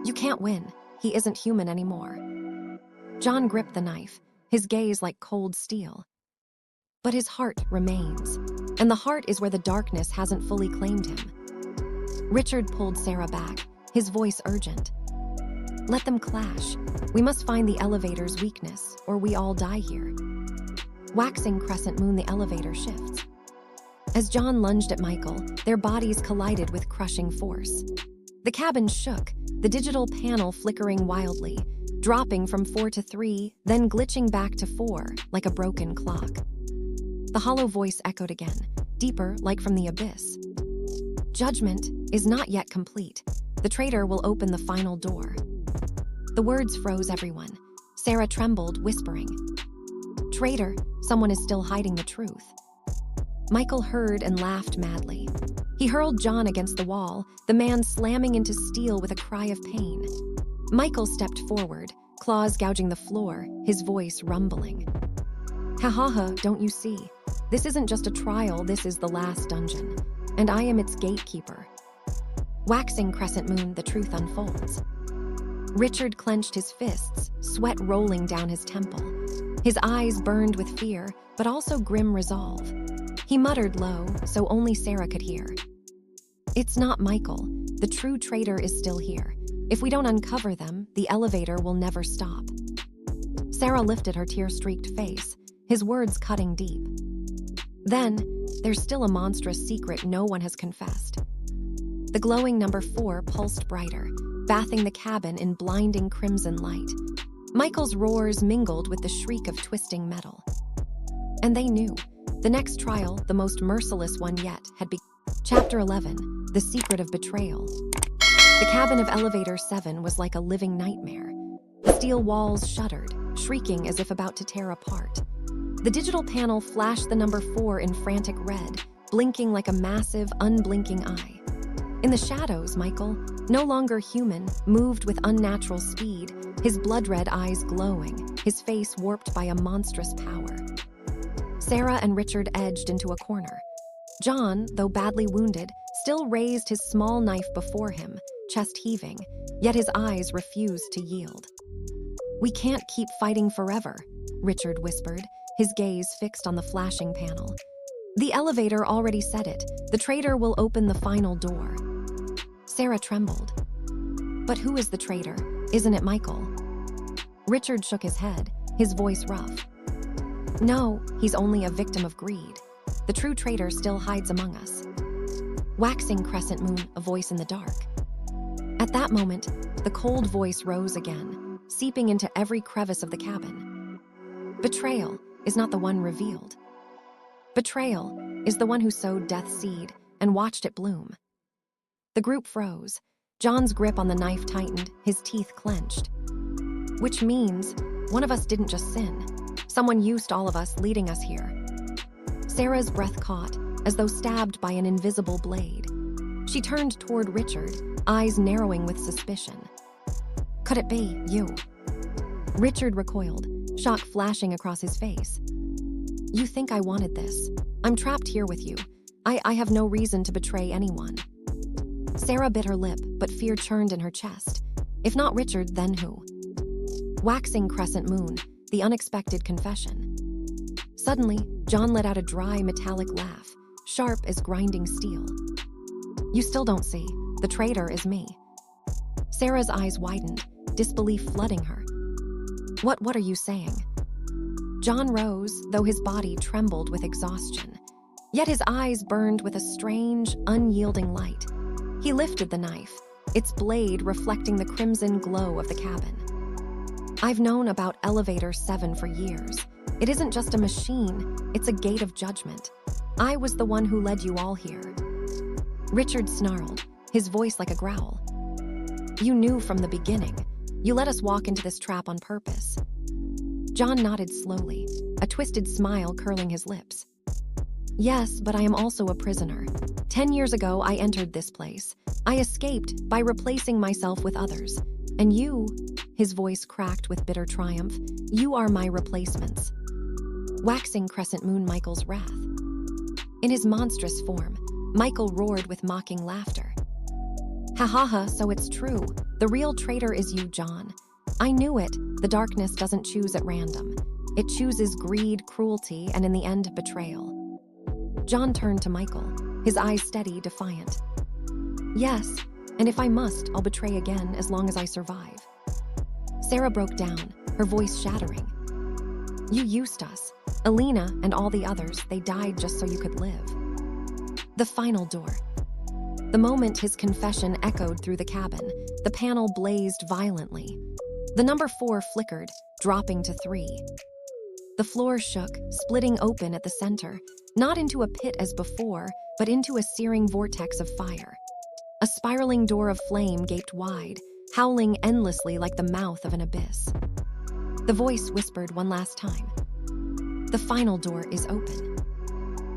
"You can't win. He isn't human anymore." John gripped the knife, his gaze like cold steel. But his heart remains, and the heart is where the darkness hasn't fully claimed him. Richard pulled Sarah back, his voice urgent. "Let them clash. We must find the elevator's weakness, or we all die here." Waxing crescent moon the elevator shifts. As John lunged at Michael, their bodies collided with crushing force. The cabin shook, the digital panel flickering wildly, dropping from 4 to 3, then glitching back to 4, like a broken clock. The hollow voice echoed again, deeper, like from the abyss. "Judgment is not yet complete. The traitor will open the final door." The words froze everyone. Sarah trembled, whispering, "Traitor, someone is still hiding the truth." Michael heard and laughed madly. He hurled John against the wall, the man slamming into steel with a cry of pain. Michael stepped forward, claws gouging the floor, his voice rumbling. "Ha ha ha, don't you see? This isn't just a trial, this is the last dungeon. And I am its gatekeeper." Waxing crescent moon, the truth unfolds. Richard clenched his fists, sweat rolling down his temple. His eyes burned with fear, but also grim resolve. He muttered low, so only Sarah could hear. "It's not Michael. The true traitor is still here. If we don't uncover them, the elevator will never stop." Sarah lifted her tear-streaked face, his words cutting deep. "Then, there's still a monstrous secret no one has confessed." The glowing number 4 pulsed brighter, bathing the cabin in blinding crimson light. Michael's roars mingled with the shriek of twisting metal. And they knew. The next trial, the most merciless one yet, had begun. Chapter 11, The Secret of Betrayal. The cabin of Elevator 7 was like a living nightmare. The steel walls shuddered, shrieking as if about to tear apart. The digital panel flashed the number 4 in frantic red, blinking like a massive, unblinking eye. In the shadows, Michael, no longer human, moved with unnatural speed, his blood-red eyes glowing, his face warped by a monstrous power. Sarah and Richard edged into a corner. John, though badly wounded, still raised his small knife before him, chest heaving, yet his eyes refused to yield. "We can't keep fighting forever," Richard whispered, his gaze fixed on the flashing panel. "The elevator already said it. The traitor will open the final door." Sarah trembled. "But who is the traitor? Isn't it Michael?" Richard shook his head, his voice rough. "No, he's only a victim of greed. The true traitor still hides among us." "Waxing crescent moon," a voice in the dark. At that moment, the cold voice rose again, seeping into every crevice of the cabin. "Betrayal is not the one revealed. Betrayal is the one who sowed death's seed and watched it bloom." The group froze. John's grip on the knife tightened, his teeth clenched. "Which means one of us didn't just sin. Someone used all of us, leading us here." Sarah's breath caught, as though stabbed by an invisible blade. She turned toward Richard, eyes narrowing with suspicion. "Could it be you?" Richard recoiled, shock flashing across his face. "You think I wanted this? I'm trapped here with you. I have no reason to betray anyone." Sarah bit her lip, but fear churned in her chest. If not Richard, then who? Waxing crescent moon, the unexpected confession. Suddenly, John let out a dry, metallic laugh, sharp as grinding steel. "You still don't see. The traitor is me." Sarah's eyes widened, disbelief flooding her. What are you saying?" John rose, though his body trembled with exhaustion. Yet his eyes burned with a strange, unyielding light. He lifted the knife, its blade reflecting the crimson glow of the cabin. "I've known about Elevator 7 for years. It isn't just a machine, it's a gate of judgment. I was the one who led you all here." Richard snarled, his voice like a growl. "You knew from the beginning. You let us walk into this trap on purpose." John nodded slowly, a twisted smile curling his lips. "Yes, but I am also a prisoner. 10 years ago, I entered this place. I escaped by replacing myself with others. And you," his voice cracked with bitter triumph, "you are my replacements." Waxing crescent moon Michael's wrath. In his monstrous form, Michael roared with mocking laughter. "Ha ha ha, so it's true. The real traitor is you, John. I knew it. The darkness doesn't choose at random. It chooses greed, cruelty, and in the end, betrayal." John turned to Michael, his eyes steady, defiant. "Yes, and if I must, I'll betray again as long as I survive." Sarah broke down, her voice shattering. "You used us. Elena and all the others, they died just so you could live." The final door. The moment his confession echoed through the cabin, the panel blazed violently. The number 4 flickered, dropping to 3. The floor shook, splitting open at the center, not into a pit as before, but into a searing vortex of fire. A spiraling door of flame gaped wide, howling endlessly like the mouth of an abyss. The voice whispered one last time. "The final door is open.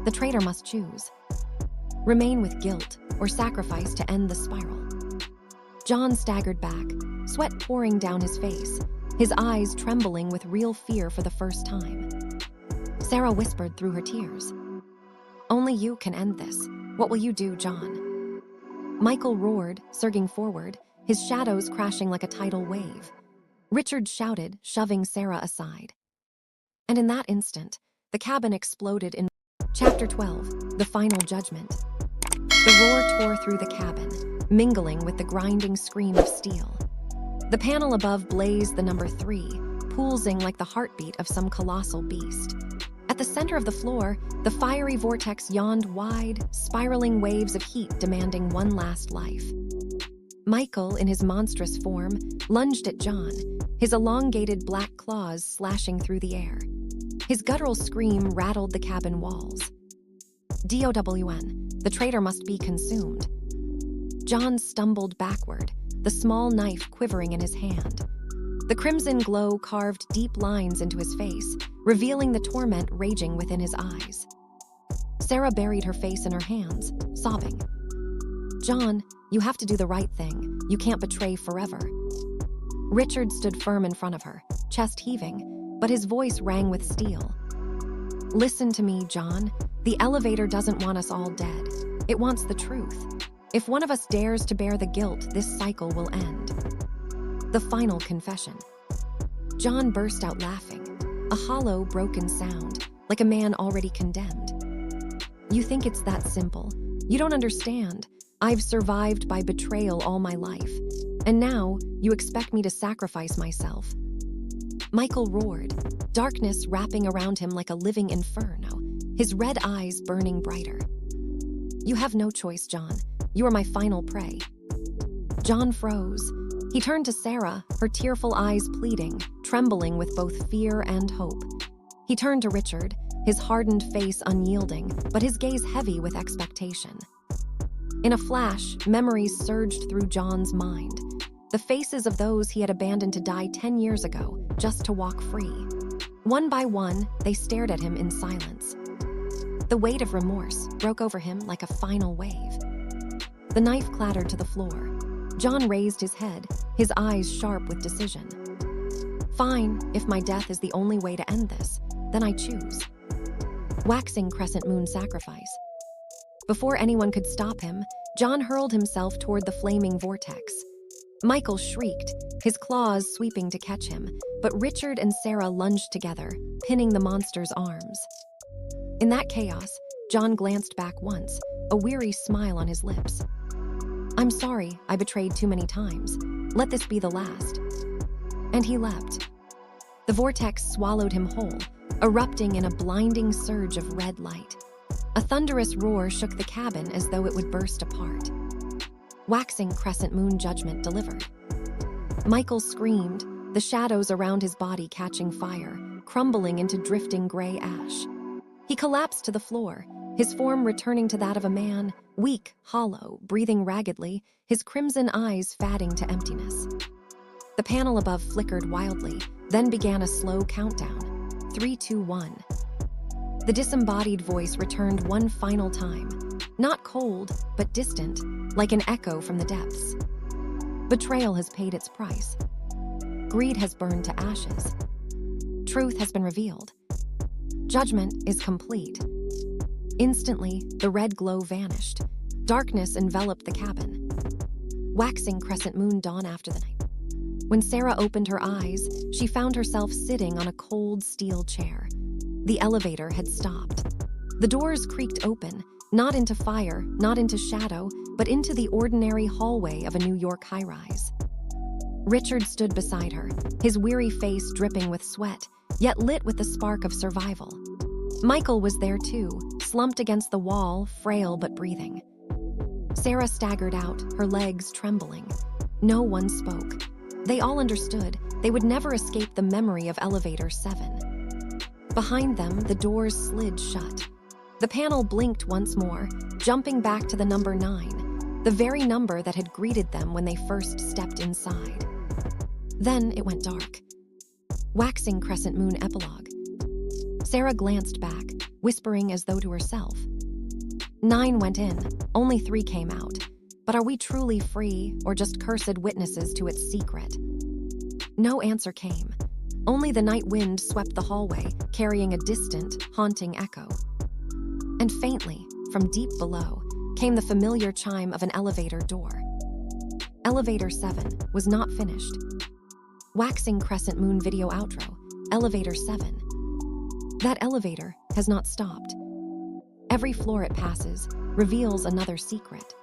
The traitor must choose. Remain with guilt or sacrifice to end the spiral." John staggered back, sweat pouring down his face, his eyes trembling with real fear for the first time. Sarah whispered through her tears. "Only you can end this. What will you do, John?" Michael roared, surging forward, his shadows crashing like a tidal wave. Richard shouted, shoving Sarah aside. And in that instant, the cabin exploded in Chapter 12. The Final Judgment. The roar tore through the cabin, mingling with the grinding scream of steel. The panel above blazed the number 3, pulsing like the heartbeat of some colossal beast. At the center of the floor, the fiery vortex yawned wide, spiraling waves of heat demanding one last life. Michael, in his monstrous form, lunged at John, his elongated black claws slashing through the air. His guttural scream rattled the cabin walls. DOWN, the traitor must be consumed. John stumbled backward, the small knife quivering in his hand. The crimson glow carved deep lines into his face, revealing the torment raging within his eyes. Sarah buried her face in her hands, sobbing. John, you have to do the right thing. You can't betray forever. Richard stood firm in front of her, chest heaving, but his voice rang with steel. Listen to me, John. The elevator doesn't want us all dead. It wants the truth. If one of us dares to bear the guilt, this cycle will end. The final confession. John burst out laughing, a hollow, broken sound, like a man already condemned. You think it's that simple. You don't understand. I've survived by betrayal all my life, and now you expect me to sacrifice myself. Michael roared, darkness wrapping around him like a living inferno, his red eyes burning brighter. You have no choice, John. You are my final prey. John froze. He turned to Sarah, her tearful eyes pleading, trembling with both fear and hope. He turned to Richard, his hardened face unyielding, but his gaze heavy with expectation. In a flash, memories surged through John's mind. The faces of those he had abandoned to die 10 years ago, just to walk free. One by one, they stared at him in silence. The weight of remorse broke over him like a final wave. The knife clattered to the floor. John raised his head, his eyes sharp with decision. Fine, if my death is the only way to end this, then I choose. Waxing crescent moon sacrifice. Before anyone could stop him, John hurled himself toward the flaming vortex. Michael shrieked, his claws sweeping to catch him, but Richard and Sarah lunged together, pinning the monster's arms. In that chaos, John glanced back once, a weary smile on his lips. I'm sorry, I betrayed too many times. Let this be the last. And he leapt. The vortex swallowed him whole, erupting in a blinding surge of red light. A thunderous roar shook the cabin as though it would burst apart. Waxing crescent moon judgment delivered. Michael screamed, the shadows around his body catching fire, crumbling into drifting gray ash. He collapsed to the floor, his form returning to that of a man, weak, hollow, breathing raggedly, his crimson eyes fading to emptiness. The panel above flickered wildly, then began a slow countdown. 3, 2, 1. The disembodied voice returned one final time, not cold, but distant, like an echo from the depths. Betrayal has paid its price. Greed has burned to ashes. Truth has been revealed. Judgment is complete. Instantly, the red glow vanished. Darkness enveloped the cabin. Waxing crescent moon dawn after the night. When Sarah opened her eyes, she found herself sitting on a cold steel chair. The elevator had stopped. The doors creaked open, not into fire, not into shadow, but into the ordinary hallway of a New York high-rise. Richard stood beside her, his weary face dripping with sweat, yet lit with the spark of survival. Michael was there too, slumped against the wall, frail but breathing. Sarah staggered out, her legs trembling. No one spoke. They all understood they would never escape the memory of Elevator 7. Behind them, the doors slid shut. The panel blinked once more, jumping back to the number 9, the very number that had greeted them when they first stepped inside. Then it went dark. Waxing crescent moon epilogue. Sarah glanced back, whispering as though to herself. 9 went in, only 3 came out. But are we truly free, or just cursed witnesses to its secret? No answer came. Only the night wind swept the hallway, carrying a distant, haunting echo. And faintly, from deep below, came the familiar chime of an elevator door. Elevator 7 was not finished. Waxing crescent moon video outro, Elevator 7. That elevator has not stopped. Every floor it passes reveals another secret.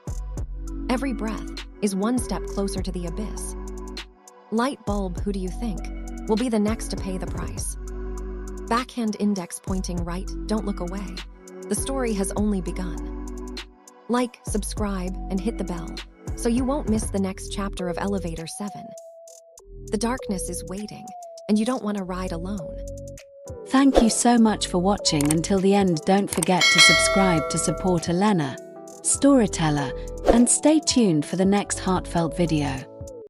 Every breath is one step closer to the abyss. Light bulb, who do you think, will be the next to pay the price? Backhand index pointing right, don't look away. The story has only begun. Like, subscribe, and hit the bell so you won't miss the next chapter of Elevator 7. The darkness is waiting, and you don't want to ride alone. Thank you so much for watching until the end. Don't forget to subscribe to support Elena, storyteller, and stay tuned for the next heartfelt video.